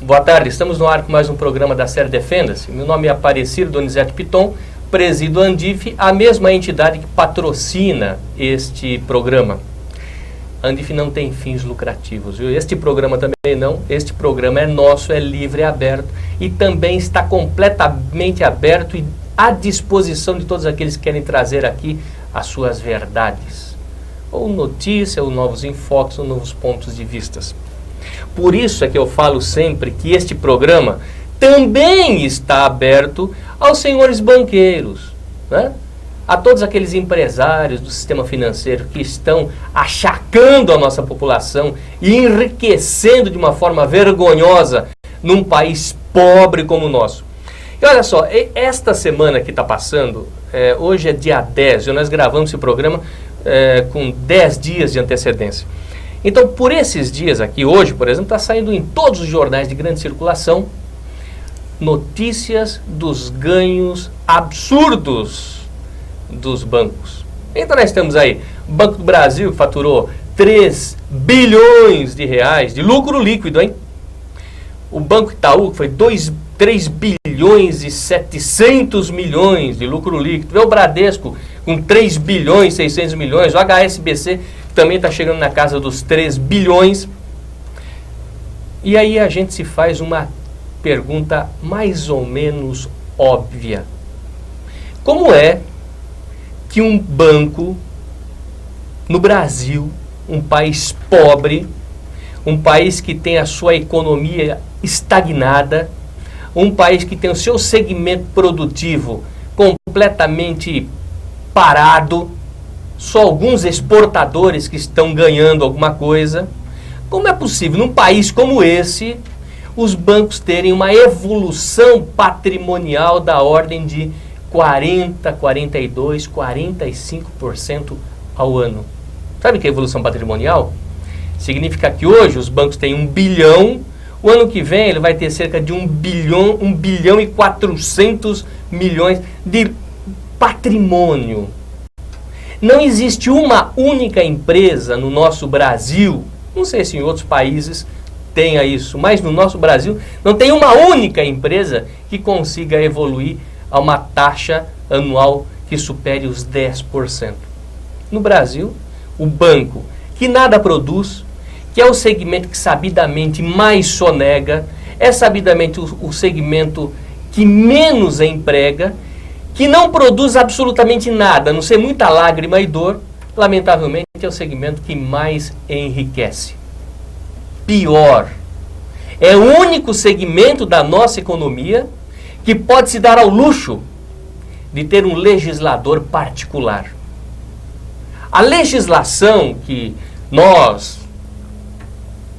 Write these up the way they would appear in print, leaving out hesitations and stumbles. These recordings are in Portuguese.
Boa tarde, estamos no ar com mais um programa da série Defenda-se. Meu nome é Aparecido Donizete Piton, presido a Andif, a mesma entidade que patrocina este programa. A Andif não tem fins lucrativos, viu? Este programa também não. Este programa é nosso, é livre, é aberto e também está completamente aberto e à disposição de todos aqueles que querem trazer aqui as suas verdades, ou notícia, ou novos enfoques, ou novos pontos de vistas. Por isso é que eu falo sempre que este programa também está aberto aos senhores banqueiros, né? A todos aqueles empresários do sistema financeiro que estão achacando a nossa população e enriquecendo de uma forma vergonhosa num país pobre como o nosso. E olha só, esta semana que está passando, hoje é dia 10, e nós gravamos esse programa com 10 dias de antecedência. Então, por esses dias aqui, hoje, por exemplo, está saindo em todos os jornais de grande circulação notícias dos ganhos absurdos dos bancos. Então nós temos aí o Banco do Brasil, que faturou 3 bilhões de reais de lucro líquido, hein? O Banco Itaú, que foi 3 bilhões e 700 milhões de lucro líquido. O Bradesco, com 3 bilhões e 600 milhões. O HSBC, que também está chegando na casa dos 3 bilhões. E aí a gente se faz uma pergunta mais ou menos óbvia. Como é que um banco no Brasil, um país pobre, um país que tem a sua economia estagnada, um país que tem o seu segmento produtivo completamente parado, só alguns exportadores que estão ganhando alguma coisa, como é possível, num país como esse, os bancos terem uma evolução patrimonial da ordem de 40, 42, 45% ao ano? Sabe o que é evolução patrimonial? Significa que hoje os bancos têm 1 bilhão, o ano que vem ele vai ter cerca de 1 bilhão e 400 milhões de patrimônio. Não existe uma única empresa no nosso Brasil, não sei se em outros países tenha isso, mas no nosso Brasil não tem uma única empresa que consiga evoluir a uma taxa anual que supere os 10%. No Brasil, o banco que nada produz, que é o segmento que sabidamente mais sonega, é sabidamente o segmento que menos emprega, que não produz absolutamente nada, a não ser muita lágrima e dor, lamentavelmente é o segmento que mais enriquece. Pior, é o único segmento da nossa economia que pode se dar ao luxo de ter um legislador particular. A legislação que nós,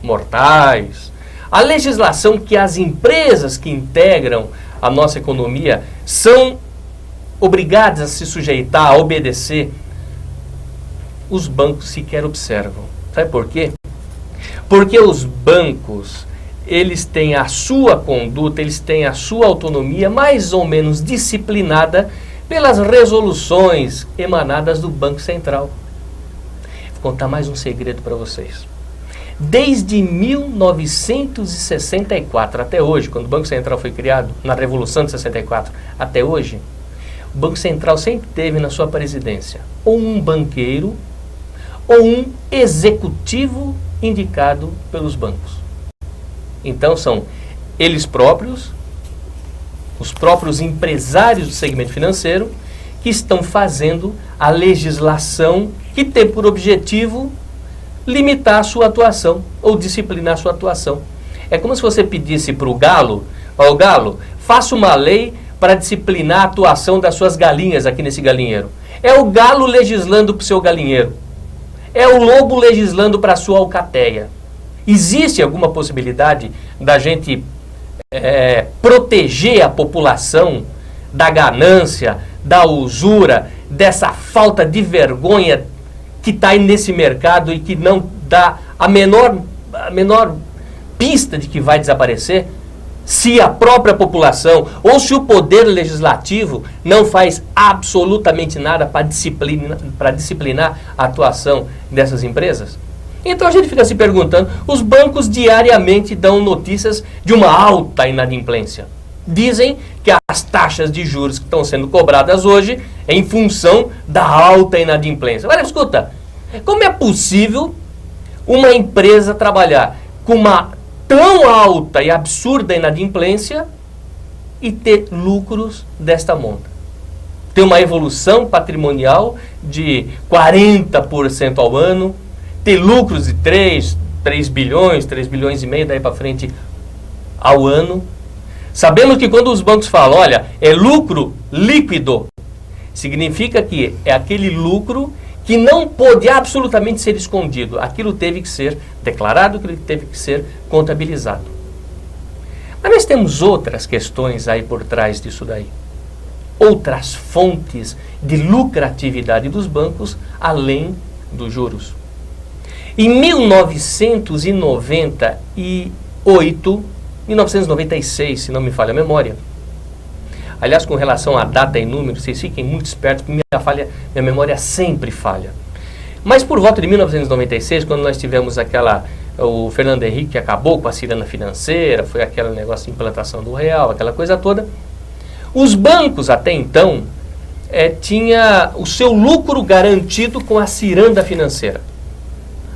mortais, a legislação que as empresas que integram a nossa economia são obrigadas a se sujeitar, a obedecer, os bancos sequer observam. Sabe por quê? Porque os bancos, eles têm a sua conduta, eles têm a sua autonomia mais ou menos disciplinada pelas resoluções emanadas do Banco Central. Vou contar mais um segredo para vocês. Desde 1964 até hoje, quando o Banco Central foi criado, na Revolução de 64 até hoje, o Banco Central sempre teve na sua presidência ou um banqueiro ou um executivo indicado pelos bancos. Então são eles próprios, os próprios empresários do segmento financeiro, que estão fazendo a legislação que tem por objetivo limitar a sua atuação ou disciplinar a sua atuação. É como se você pedisse para o galo, ó galo, faça uma lei para disciplinar a atuação das suas galinhas aqui nesse galinheiro. É o galo legislando para o seu galinheiro. É o lobo legislando para a sua alcateia. Existe alguma possibilidade da gente proteger a população da ganância, da usura, dessa falta de vergonha que está aí nesse mercado e que não dá a menor pista de que vai desaparecer? Se a própria população ou se o poder legislativo não faz absolutamente nada para disciplinar a atuação dessas empresas? Então a gente fica se perguntando, os bancos diariamente dão notícias de uma alta inadimplência. Dizem que as taxas de juros que estão sendo cobradas hoje é em função da alta inadimplência. Agora, escuta, como é possível uma empresa trabalhar com uma tão alta e absurda inadimplência e ter lucros desta monta? Ter uma evolução patrimonial de 40% ao ano, ter lucros de 3 bilhões, 3 bilhões e meio daí para frente ao ano. Sabemos que quando os bancos falam, olha, é lucro líquido, significa que é aquele lucro que não pode absolutamente ser escondido. Aquilo teve que ser declarado, aquilo teve que ser contabilizado. Mas nós temos outras questões aí por trás disso daí. Outras fontes de lucratividade dos bancos, além dos juros. Em 1996, se não me falha a memória, aliás, com relação à data e número, vocês fiquem muito espertos, porque minha memória sempre falha. Mas por volta de 1996, quando nós tivemos o Fernando Henrique que acabou com a ciranda financeira, foi aquele negócio de implantação do real, aquela coisa toda, os bancos até então tinha o seu lucro garantido com a ciranda financeira.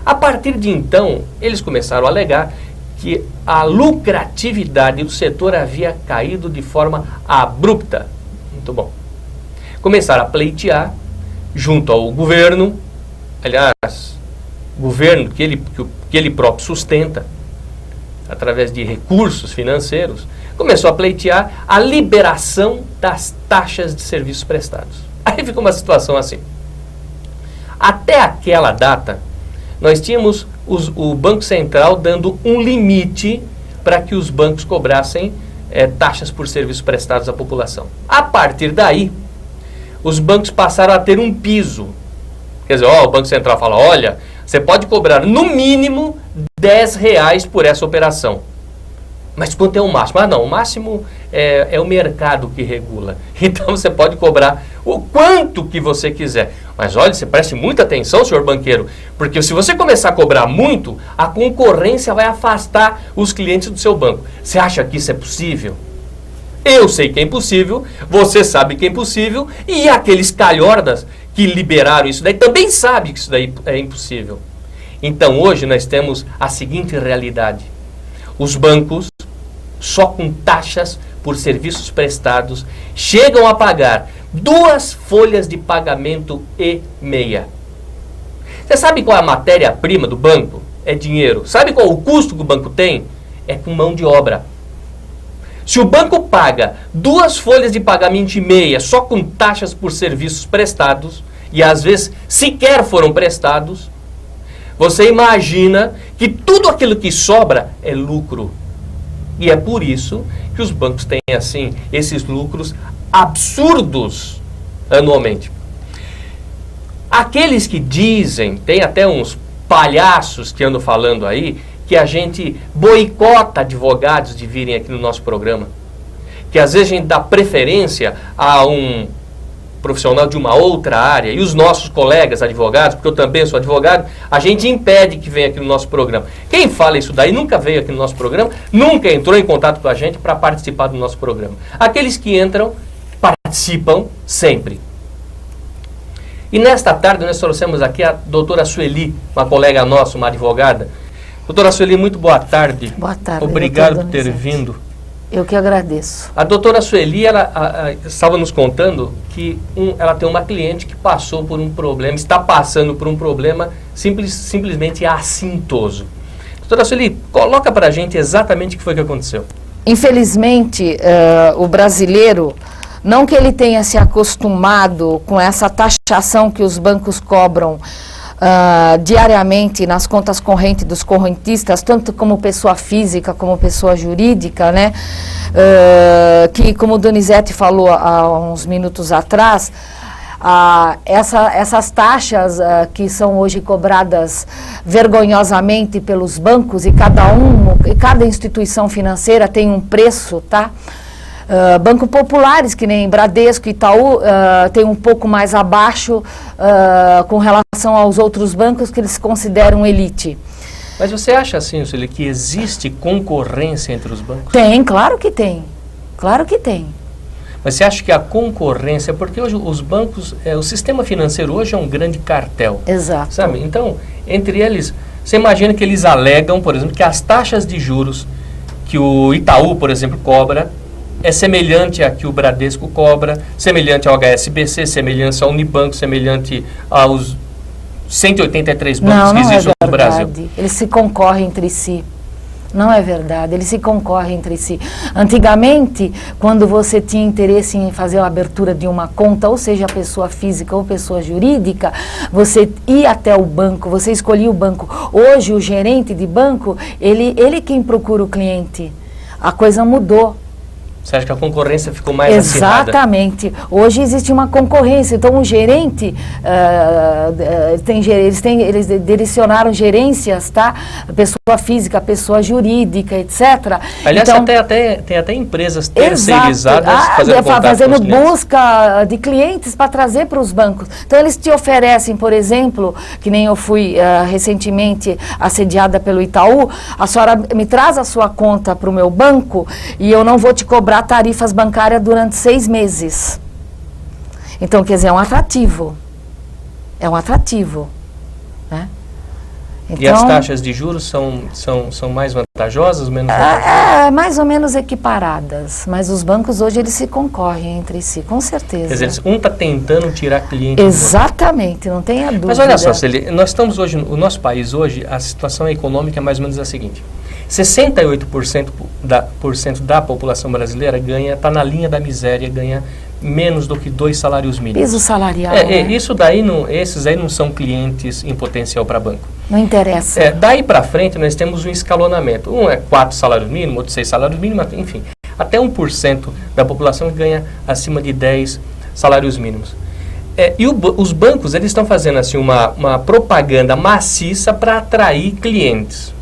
A partir de então, eles começaram a alegar que a lucratividade do setor havia caído de forma abrupta. Muito bom. Começaram a pleitear junto ao governo, aliás, governo que ele próprio sustenta, através de recursos financeiros, começou a pleitear a liberação das taxas de serviços prestados. Aí ficou uma situação assim. Até aquela data, nós tínhamos o Banco Central dando um limite para que os bancos cobrassem taxas por serviços prestados à população. A partir daí, os bancos passaram a ter um piso. Quer dizer, o Banco Central fala, olha, você pode cobrar no mínimo R$10 por essa operação. Mas quanto é o máximo? Ah, não, o máximo é o mercado que regula. Então você pode cobrar o quanto que você quiser. Mas olha, você preste muita atenção, senhor banqueiro, porque se você começar a cobrar muito, a concorrência vai afastar os clientes do seu banco. Você acha que isso é possível? Eu sei que é impossível, você sabe que é impossível, e aqueles calhordas que liberaram isso daí também sabem que isso daí é impossível. Então hoje nós temos a seguinte realidade. Os bancos, só com taxas por serviços prestados, chegam a pagar 2 folhas de pagamento e meia. Você sabe qual é a matéria-prima do banco? É dinheiro. Sabe qual o custo que o banco tem? É com mão de obra. Se o banco paga 2 folhas de pagamento e meia só com taxas por serviços prestados, e às vezes sequer foram prestados, você imagina que tudo aquilo que sobra é lucro. E é por isso que os bancos têm, assim, esses lucros absurdos anualmente. Aqueles que dizem, tem até uns palhaços que andam falando aí, que a gente boicota advogados de virem aqui no nosso programa. Que às vezes a gente dá preferência a um profissional de uma outra área, e os nossos colegas advogados, porque eu também sou advogado, a gente impede que venha aqui no nosso programa. Quem fala isso daí nunca veio aqui no nosso programa, nunca entrou em contato com a gente para participar do nosso programa. Aqueles que entram, participam sempre. E nesta tarde nós trouxemos aqui a doutora Sueli, uma colega nossa, uma advogada. Doutora Sueli, muito boa tarde. Boa tarde. Obrigado por ter vindo. Eu que agradeço. A doutora Sueli, ela estava nos contando que ela tem uma cliente que passou por um problema, está passando por um problema simplesmente assintoso. Doutora Sueli, coloca para a gente exatamente o que foi que aconteceu. Infelizmente, o brasileiro, não que ele tenha se acostumado com essa taxação que os bancos cobram diariamente nas contas correntes dos correntistas, tanto como pessoa física como pessoa jurídica, né? Que, como o Donizete falou há uns minutos atrás, essas taxas que são hoje cobradas vergonhosamente pelos bancos, e cada instituição financeira tem um preço, tá? Bancos populares, que nem Bradesco e Itaú, tem um pouco mais abaixo com relação relação aos outros bancos que eles consideram elite. Mas você acha, assim, Sueli, que existe concorrência entre os bancos? Tem, claro que tem. Claro que tem. Mas você acha que a concorrência, porque hoje os bancos, o sistema financeiro hoje é um grande cartel. Exato. Sabe? Então, entre eles, você imagina que eles alegam, por exemplo, que as taxas de juros que o Itaú, por exemplo, cobra, é semelhante a que o Bradesco cobra, semelhante ao HSBC, semelhante ao Unibanco, semelhante aos 183 bancos que existem no Brasil. Eles se concorrem entre si. Não é verdade, eles se concorrem entre si. Antigamente, quando você tinha interesse em fazer a abertura de uma conta, ou seja, pessoa física ou pessoa jurídica, você ia até o banco, você escolhia o banco. Hoje, o gerente de banco, ele quem procura o cliente. A coisa mudou. Você acha que a concorrência ficou mais acirrada? Exatamente. Hoje existe uma concorrência. Então, o gerente, eles direcionaram gerências, tá? Pessoa física, pessoa jurídica, etc. Aliás, então, tem até empresas terceirizadas fazendo busca de clientes para trazer para os bancos. Então, eles te oferecem, por exemplo, que nem eu fui recentemente assediada pelo Itaú, a senhora me traz a sua conta para o meu banco e eu não vou te cobrar tarifas bancárias durante 6 meses. Então, quer dizer, é um atrativo. É um atrativo. Né? Então, e as taxas de juros são mais vantajosas, menos vantajosas? Mais ou menos equiparadas. Mas os bancos hoje, eles se concorrem entre si, com certeza. Quer dizer, um está tentando tirar cliente. Exatamente, não tenha dúvida. Mas olha só, Sueli, nós estamos hoje, o nosso país hoje, a situação econômica é mais ou menos a seguinte. 68% da população brasileira está na linha da miséria, ganha menos do que 2 salários mínimos. Piso salarial. Esses aí não são clientes em potencial para banco. Não interessa. Daí para frente nós temos um escalonamento. Um é 4 salários mínimos, outro 6 salários mínimos, enfim. Até 1% da população ganha acima de 10 salários mínimos. Os bancos eles estão fazendo assim, uma propaganda maciça para atrair clientes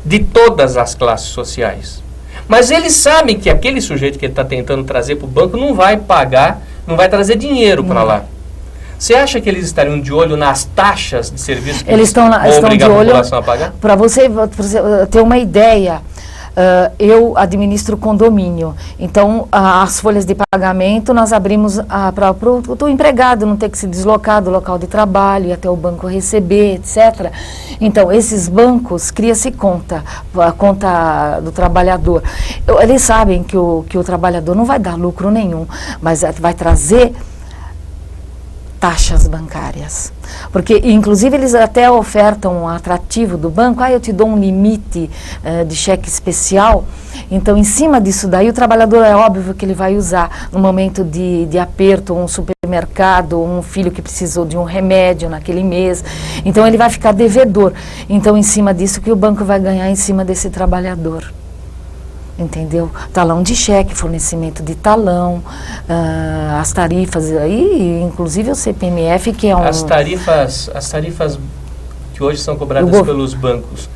de todas as classes sociais. Mas eles sabem que aquele sujeito que ele está tentando trazer para o banco não vai pagar, não vai trazer dinheiro para lá. Você acha que eles estariam de olho nas taxas de serviço que eles estão de a olho população a pagar? Para você ter uma ideia, eu administro condomínio, então as folhas de pagamento nós abrimos para o empregado não ter que se deslocar do local de trabalho e até o banco receber, etc. Então, esses bancos, cria-se a conta do trabalhador. Eles sabem que o trabalhador não vai dar lucro nenhum, mas vai trazer taxas bancárias. Porque, inclusive, eles até ofertam um atrativo do banco, eu te dou um limite de cheque especial, então, em cima disso daí, o trabalhador é óbvio que ele vai usar no momento de aperto, um supermercado, um filho que precisou de um remédio naquele mês, então ele vai ficar devedor. Então, em cima disso que o banco vai ganhar em cima desse trabalhador. Entendeu? Talão de cheque, fornecimento de talão, as tarifas, aí, inclusive o CPMF, que é um... As tarifas que hoje são cobradas pelos bancos,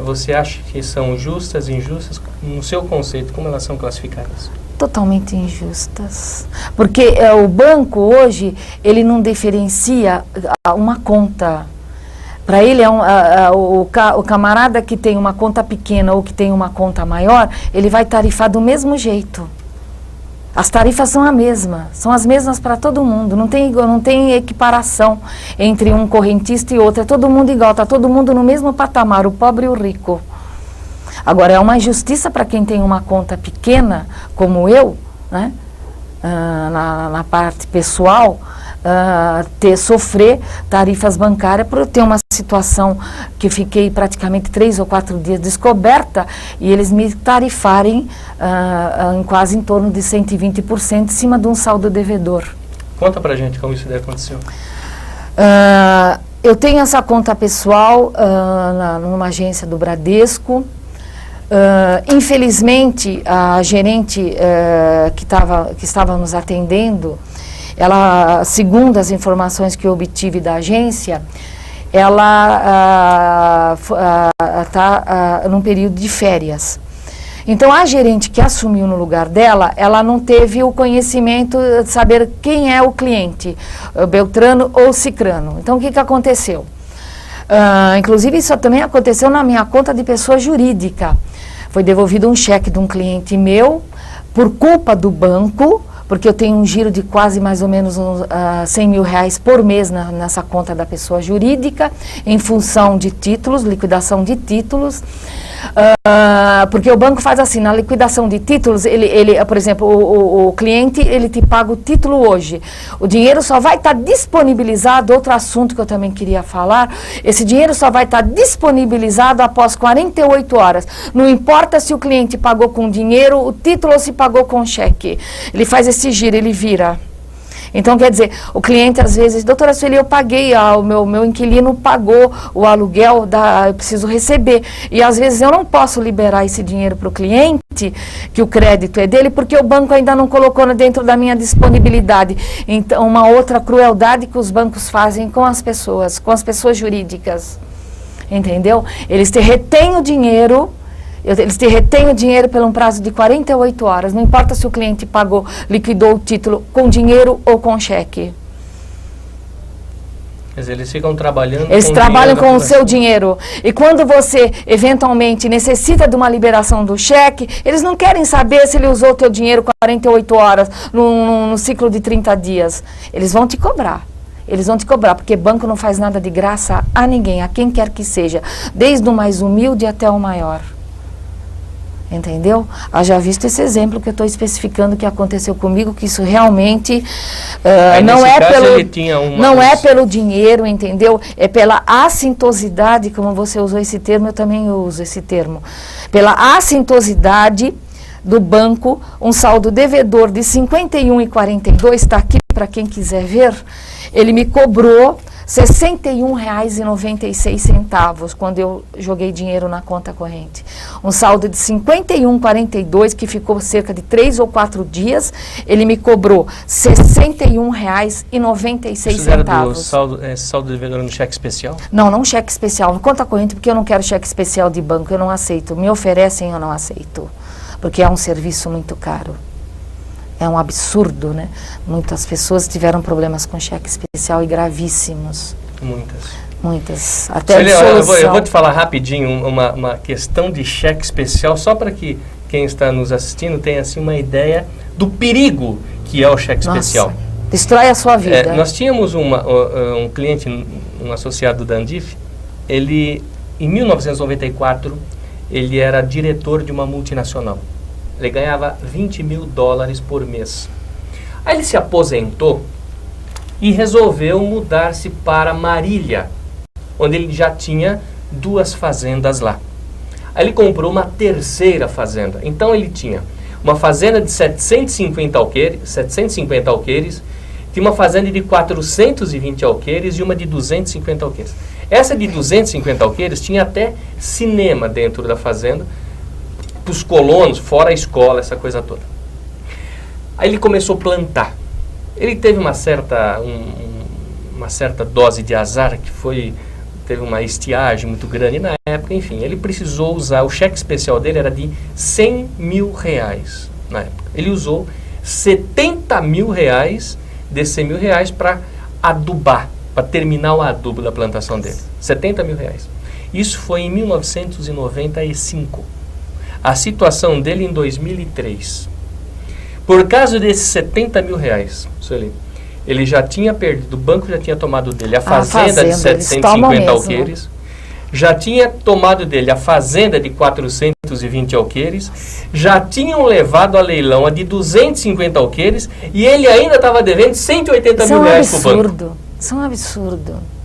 você acha que são justas, injustas? No seu conceito, como elas são classificadas? Totalmente injustas. Porque o banco hoje, ele não diferencia uma conta. Para ele, o camarada que tem uma conta pequena ou que tem uma conta maior, ele vai tarifar do mesmo jeito. As tarifas são as mesmas para todo mundo, não tem equiparação entre um correntista e outro, é todo mundo igual, está todo mundo no mesmo patamar, o pobre e o rico. Agora, é uma injustiça para quem tem uma conta pequena, como eu, né, na parte pessoal, sofrer tarifas bancárias por eu ter uma situação que fiquei praticamente 3 ou 4 dias descoberta e eles me tarifarem quase em torno de 120% em cima de um saldo devedor. Conta pra gente como isso aconteceu. Eu tenho essa conta pessoal numa agência do Bradesco. Infelizmente, a gerente que estava nos atendendo, ela, segundo as informações que eu obtive da agência, ela está num período de férias. Então, a gerente que assumiu no lugar dela, ela não teve o conhecimento de saber quem é o cliente, Beltrano ou Cicrano. Então, o que aconteceu? Inclusive, isso também aconteceu na minha conta de pessoa jurídica. Foi devolvido um cheque de um cliente meu, por culpa do banco, porque eu tenho um giro de quase mais ou menos uns 100 mil reais por mês nessa conta da pessoa jurídica, em função de títulos, liquidação de títulos. Porque o banco faz assim, na liquidação de títulos, por exemplo, o cliente, ele te paga o título hoje. O dinheiro só vai estar disponibilizado, outro assunto que eu também queria falar, esse dinheiro só vai estar disponibilizado após 48 horas. Não importa se o cliente pagou com dinheiro, o título ou se pagou com cheque. Ele faz esse giro, ele vira. Então, quer dizer, o cliente às vezes, doutora Sueli, eu paguei, o meu inquilino pagou o aluguel, eu preciso receber. E às vezes eu não posso liberar esse dinheiro para o cliente, que o crédito é dele, porque o banco ainda não colocou dentro da minha disponibilidade. Então, uma outra crueldade que os bancos fazem com as pessoas jurídicas. Entendeu? Eles te retêm o dinheiro. Eles te retêm o dinheiro por um prazo de 48 horas. Não importa se o cliente pagou, liquidou o título com dinheiro ou com cheque. Quer dizer, eles ficam trabalhando Eles trabalham com o seu dinheiro. E quando você, eventualmente, necessita de uma liberação do cheque, eles não querem saber se ele usou o teu dinheiro 48 horas no ciclo de 30 dias. Eles vão te cobrar. Eles vão te cobrar, porque banco não faz nada de graça a ninguém, a quem quer que seja. Desde o mais humilde até o maior. Entendeu? Já visto esse exemplo que eu estou especificando que aconteceu comigo, que isso realmente não é pelo dinheiro, entendeu? É pela assintosidade, como você usou esse termo, eu também uso esse termo. Pela assintosidade do banco, um saldo devedor de R$ 51,42, está aqui para quem quiser ver, ele me cobrou R$ 61,96 quando eu joguei dinheiro na conta corrente. Um saldo de R$ 51,42, que ficou cerca de 3 ou 4 dias, ele me cobrou R$ 61,96. Isso era do saldo devedor no cheque especial? Não cheque especial, no conta corrente, porque eu não quero cheque especial de banco, eu não aceito. Me oferecem, eu não aceito, porque é um serviço muito caro. É um absurdo, né? Muitas pessoas tiveram problemas com cheque especial e gravíssimos. Muitas. Até eu vou te falar rapidinho uma questão de cheque especial, só para que quem está nos assistindo tenha assim, uma ideia do perigo que é o cheque especial. Destrói a sua vida. Nós tínhamos um cliente, um associado da Andif, ele, em 1994, ele era diretor de uma multinacional. Ele ganhava $20 mil por mês. Aí ele se aposentou e resolveu mudar-se para Marília, onde ele já tinha 2 fazendas lá. Aí ele comprou uma terceira fazenda. Então ele tinha uma fazenda de 750 alqueires, tinha uma fazenda de 420 alqueires e uma de 250 alqueires. Essa de 250 alqueires tinha até cinema dentro da fazenda, para os colonos, fora a escola, essa coisa toda. Aí ele começou a plantar. Ele teve uma certa dose de azar, teve uma estiagem muito grande na época, enfim, ele precisou usar, o cheque especial dele era de R$100 mil na época. Ele usou R$70 mil desses R$100 mil para adubar, para terminar o adubo da plantação dele. R$70 mil. Isso foi em 1995. A situação dele em 2003. Por causa desses R$70 mil, Sueli, ele já tinha perdido, o banco já tinha tomado dele a fazenda de 750 alqueires, já tinha tomado dele a fazenda de 420 alqueires, já tinham levado a leilão a de 250 alqueires e ele ainda estava devendo R$180 mil para o banco. Isso é um absurdo.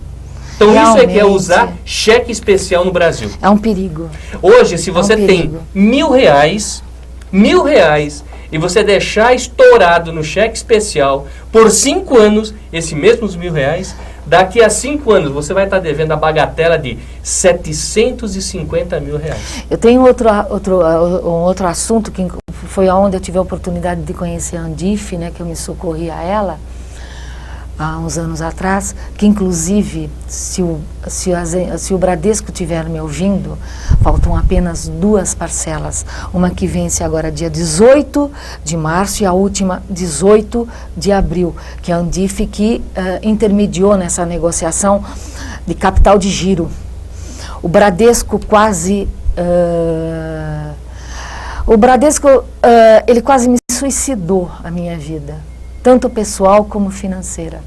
Então realmente, isso é que é usar cheque especial no Brasil. É um perigo. Hoje, se você tem R$1.000 e você deixar estourado no cheque especial por 5 anos, esses mesmos R$1.000, daqui a 5 anos você vai estar devendo a bagatela de R$750 mil. Eu tenho um outro assunto que foi onde eu tive a oportunidade de conhecer a Andif, né, que eu me socorri a ela. há uns anos atrás, que inclusive, se o Bradesco estiver me ouvindo, faltam apenas 2 parcelas. Uma que vence agora dia 18 de março e a última 18 de abril, que é a Andif que intermediou nessa negociação de capital de giro. O Bradesco quase... ele quase me suicidou a minha vida, tanto pessoal como financeira.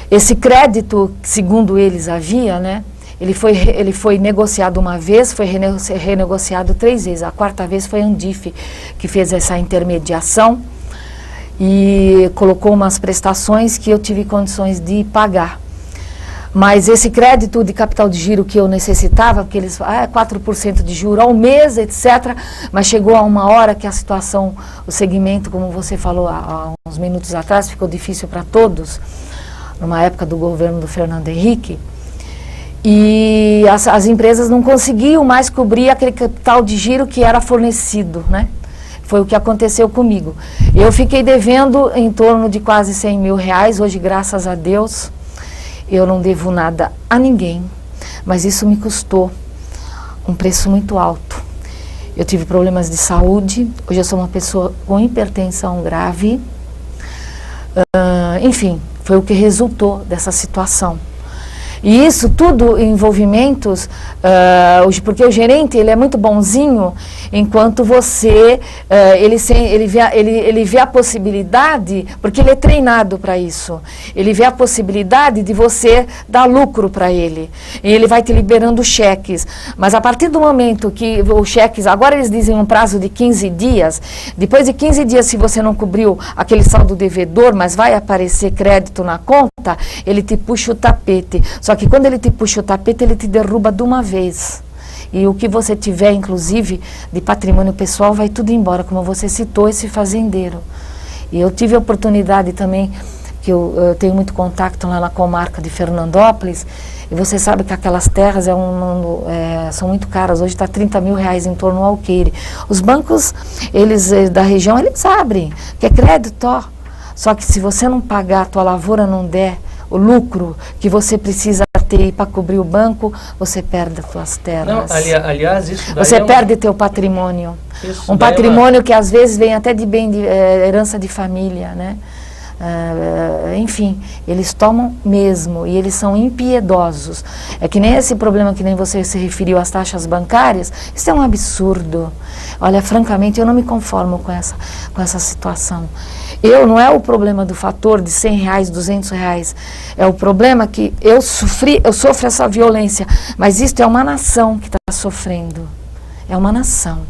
Esse crédito, segundo eles havia, né, ele foi negociado uma vez, foi renegociado 3 vezes. A 4ª vez foi a Andif que fez essa intermediação e colocou umas prestações que eu tive condições de pagar. Mas esse crédito de capital de giro que eu necessitava, porque eles 4% de juro ao mês, etc. Mas chegou a uma hora que a situação, o segmento, como você falou há uns minutos atrás, ficou difícil para todos, numa época do governo do Fernando Henrique, e as empresas não conseguiam mais cobrir aquele capital de giro que era fornecido, né? Foi o que aconteceu comigo. Eu fiquei devendo em torno de quase 100 mil reais, hoje, graças a Deus, eu não devo nada a ninguém, mas isso me custou um preço muito alto. Eu tive problemas de saúde, hoje eu sou uma pessoa com hipertensão grave, enfim, foi o que resultou dessa situação. E isso tudo envolvimentos, porque o gerente ele é muito bonzinho, enquanto você, ele vê a possibilidade, porque ele é treinado para isso, ele vê a possibilidade de você dar lucro para ele, e ele vai te liberando cheques, mas a partir do momento que os cheques, agora eles dizem um prazo de 15 dias, depois de 15 dias se você não cobriu aquele saldo devedor, mas vai aparecer crédito na conta, ele te puxa o tapete. Só que quando ele te puxa o tapete, ele te derruba de uma vez. E o que você tiver, inclusive, de patrimônio pessoal, vai tudo embora, como você citou, esse fazendeiro. E eu tive a oportunidade também, que eu tenho muito contato lá na comarca de Fernandópolis, e você sabe que aquelas terras são muito caras, hoje está 30 mil reais em torno ao alqueire. Os bancos, eles da região, eles abrem, que é crédito, ó. Só que se você não pagar, a tua lavoura não der o lucro que você precisa ter para cobrir o banco, você perde as suas terras. Não, aliás, isso daí você perde teu patrimônio. Um patrimônio que às vezes vem até de bem de herança de família, né? Enfim, eles tomam mesmo e eles são impiedosos. É que nem esse problema que nem você se referiu às taxas bancárias, isso é um absurdo. Olha, francamente, eu não me conformo com essa situação. Não é o problema do fator de 100 reais, 200 reais, é o problema que eu sofro essa violência, mas isso é uma nação que está sofrendo, é uma nação.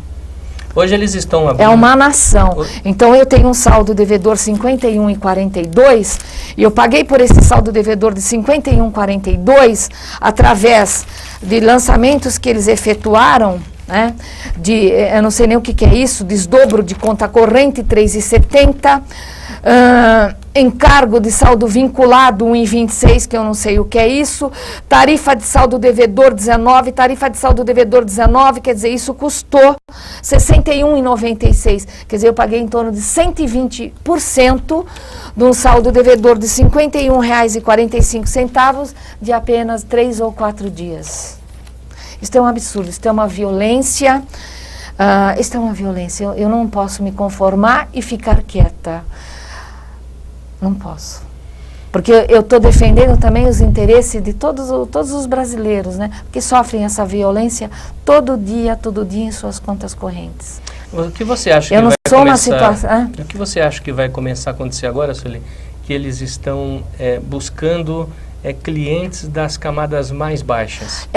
Hoje eles estão abrindo... É uma nação. Então eu tenho um saldo devedor 51,42 e eu paguei por esse saldo devedor de 51,42 através de lançamentos que eles efetuaram, né? Eu não sei nem o que é isso, desdobro de conta corrente 3,70, encargo de saldo vinculado 1,26, que eu não sei o que é isso, tarifa de saldo devedor 19, tarifa de saldo devedor 19, quer dizer, isso custou 61,96, quer dizer, eu paguei em torno de 120% de um saldo devedor de R$ 51,45 de apenas 3 ou 4 dias. Isso é um absurdo, isso é uma violência, isso é uma violência, eu não posso me conformar e ficar quieta. Não posso. Porque eu estou defendendo também os interesses de todos os brasileiros, né? Que sofrem essa violência todo dia em suas contas correntes. O que você acha que vai começar? O que você acha que vai começar a acontecer agora, Sueli? Que eles estão buscando clientes das camadas mais baixas,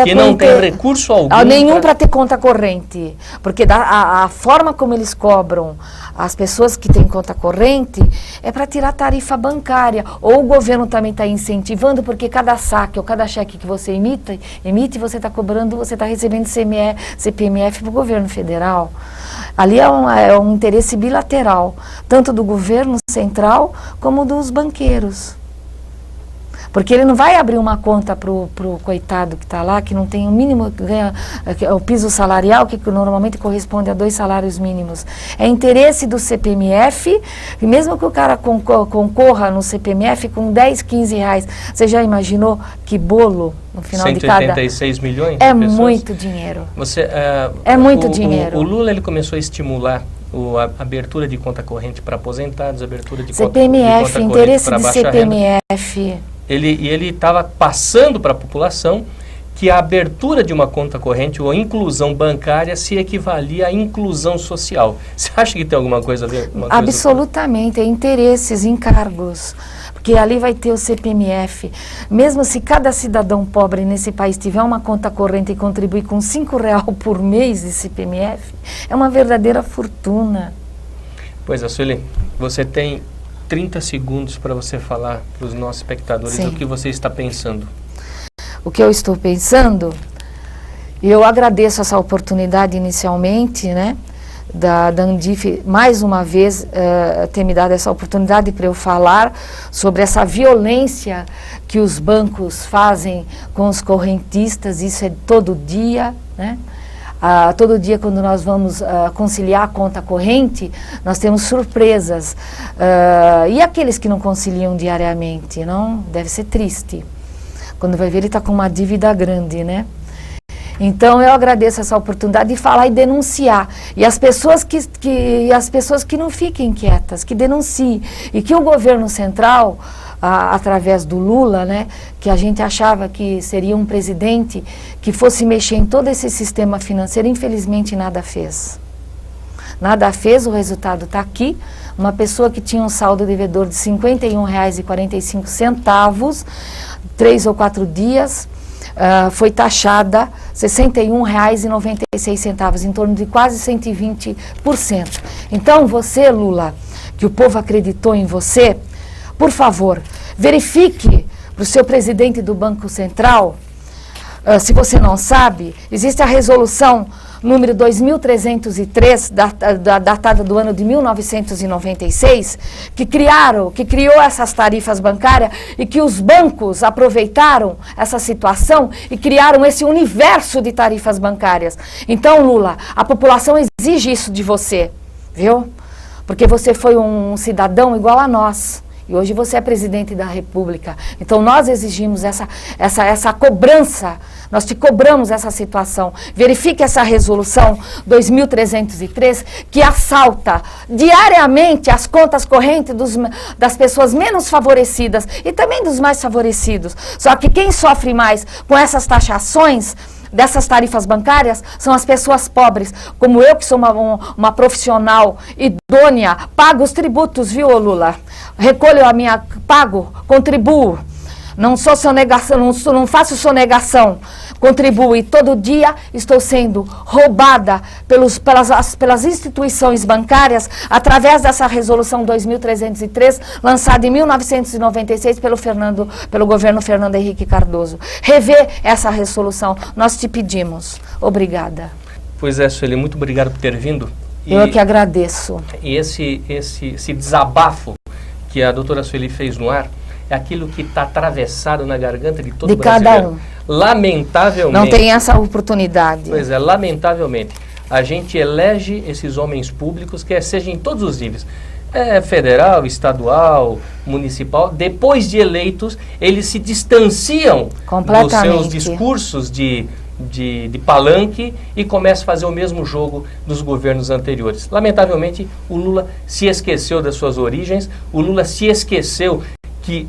que não tem recurso algum nenhum para ter conta corrente, porque a forma como eles cobram as pessoas que têm conta corrente é para tirar tarifa bancária, ou o governo também está incentivando, porque cada saque ou cada cheque que você emite você está cobrando, você está recebendo CPMF para o governo federal. Ali é um interesse bilateral, tanto do governo central como dos banqueiros. Porque ele não vai abrir uma conta pro coitado que está lá, que não tem o mínimo, ganha o piso salarial, que normalmente corresponde a 2 salários mínimos. É interesse do CPMF, e mesmo que o cara concorra no CPMF com 10, 15 reais, você já imaginou que bolo no final de cada... 186 milhões é de pessoas? Muito dinheiro. Você, é muito dinheiro. O Lula, ele começou a estimular a abertura de conta corrente para aposentados, abertura de CPMF, conta interesse corrente para de baixa CPMF. renda. Ele estava passando para a população que a abertura de uma conta corrente ou a inclusão bancária se equivalia à inclusão social. Você acha que tem alguma coisa a ver? Absolutamente, é interesses, encargos. Porque ali vai ter o CPMF. Mesmo se cada cidadão pobre nesse país tiver uma conta corrente e contribuir com R$5 por mês de CPMF, é uma verdadeira fortuna. Pois é, Sueli, você tem 30 segundos para você falar para os nossos espectadores o que você está pensando. O que eu estou pensando, e eu agradeço essa oportunidade inicialmente, né, da Andif, mais uma vez, ter me dado essa oportunidade para eu falar sobre essa violência que os bancos fazem com os correntistas. Isso é todo dia, né? Todo dia, quando nós vamos conciliar a conta corrente, nós temos surpresas. E aqueles que não conciliam diariamente, não? Deve ser triste. Quando vai ver, ele está com uma dívida grande, né? Então, eu agradeço essa oportunidade de falar e denunciar. E as pessoas que não fiquem quietas, que denunciem. E que o governo central, através do Lula, né, que a gente achava que seria um presidente que fosse mexer em todo esse sistema financeiro, infelizmente nada fez. Nada fez, o resultado está aqui. Uma pessoa que tinha um saldo devedor de R$ 51,45, 3 ou 4 dias, foi taxada R$ 61,96, em torno de quase 120%. Então, você, Lula, que o povo acreditou em você, por favor, verifique para o seu presidente do Banco Central, se você não sabe, existe a resolução número 2303, datada do ano de 1996, que criou essas tarifas bancárias e que os bancos aproveitaram essa situação e criaram esse universo de tarifas bancárias. Então, Lula, a população exige isso de você, viu? Porque você foi um cidadão igual a nós. E hoje você é presidente da República. Então nós exigimos essa cobrança, nós te cobramos essa situação. Verifique essa resolução 2303, que assalta diariamente as contas correntes das pessoas menos favorecidas e também dos mais favorecidos. Só que quem sofre mais com essas taxações dessas tarifas bancárias são as pessoas pobres, como eu, que sou uma profissional idônea, pago os tributos, viu, Lula? Recolho pago, contribuo, não sou sonegação, não faço sonegação, contribuo, e todo dia estou sendo roubada pelas instituições bancárias através dessa resolução 2303, lançada em 1996 pelo governo Fernando Henrique Cardoso. Rever essa resolução, nós te pedimos. Obrigada. Pois é, Sueli, muito obrigado por ter vindo. Eu que agradeço. E esse desabafo que a doutora Sueli fez no ar é aquilo que está atravessado na garganta de todo brasileiro. Cada um. Lamentavelmente. Não tem essa oportunidade. Pois é, lamentavelmente. A gente elege esses homens públicos, quer seja em todos os níveis, federal, estadual, municipal. Depois de eleitos, eles se distanciam dos seus discursos de palanque e começa a fazer o mesmo jogo dos governos anteriores. Lamentavelmente, o Lula se esqueceu das suas origens, o Lula se esqueceu que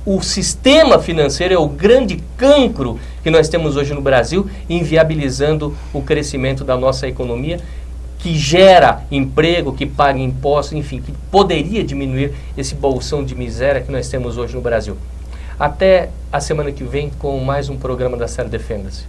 o sistema financeiro é o grande cancro que nós temos hoje no Brasil, inviabilizando o crescimento da nossa economia, que gera emprego, que paga impostos, enfim, que poderia diminuir esse bolsão de miséria que nós temos hoje no Brasil. Até a semana que vem com mais um programa da série Defenda-se.